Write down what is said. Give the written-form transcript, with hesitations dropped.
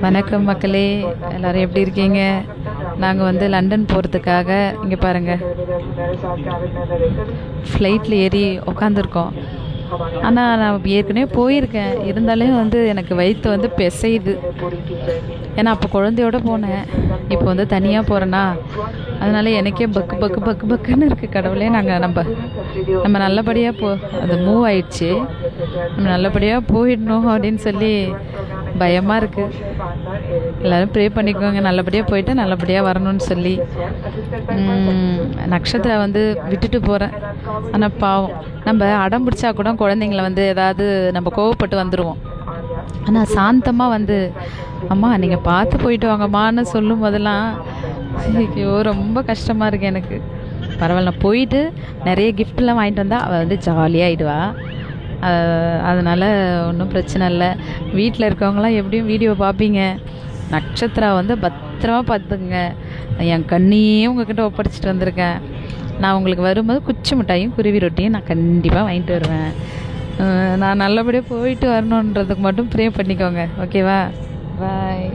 வணக்கம் மக்களே, எல்லோரும் எப்படி இருக்கீங்க? நாங்கள் வந்து லண்டன் போகிறதுக்காக இங்கே பாருங்கள் ஃப்ளைட்டில் ஏறி உக்காந்துருக்கோம். ஆனால் நான் ஏற்கனவே போயிருக்கேன், இருந்தாலும் வந்து எனக்கு வயிற்று வந்து பிசையுது. ஏன்னா அப்போ குழந்தையோடு போனேன், இப்போ வந்து தனியாக போகிறேன்னா அதனால் எனக்கே பக்கு பக்கு பக்கு பக்குன்னு இருக்குது. கடவுளே, நம்ம நல்லபடியாக அது மூவ் ஆயிடுச்சு, நம்ம நல்லபடியாக போயிடணும் அப்படின்னு சொல்லி பயமாக இருக்குது. எல்லோரும் ப்ரே பண்ணிக்கோங்க, நல்லபடியாக போயிட்டு நல்லபடியாக வரணும்னு சொல்லி. நட்சத்திர வந்து விட்டுட்டு போகிறேன். ஆனால் பாவம், நம்ம அடம் பிடிச்சா கூட குழந்தைங்கள வந்து ஏதாவது நம்ம கோவப்பட்டு வந்துடுவோம். ஆனால் சாந்தமாக வந்து அம்மா நீங்கள் பார்த்து போயிட்டு வாங்கம்மான்னு சொல்லும் போதெல்லாம் ஐயோ ரொம்ப கஷ்டமாக இருக்குது எனக்கு. பரவாயில்ல, நான் போயிட்டு நிறைய கிஃப்ட்லாம் வாங்கிட்டு வந்தால் அவள் வந்து ஜாலியாகிடுவா. அதனால் ஒன்றும் பிரச்சனை இல்லை. வீட்டில் இருக்கவங்களாம் எப்படியும் வீடியோ பார்ப்பீங்க. நட்சத்திரா வந்து பத்திரமா பார்த்துக்குங்க. என் கண்ணியே உங்ககிட்ட ஒப்படைச்சிட்டு வந்திருக்கேன். நான் உங்களுக்கு வரும்போது குச்சி மிட்டாயும் குருவி ரொட்டியும் நான் கண்டிப்பாக வாங்கிட்டு வருவேன். நான் நல்லபடியாக போயிட்டு வரணுன்றதுக்கு மட்டும் ப்ரே பண்ணிக்கோங்க, ஓகேவா? பாய்.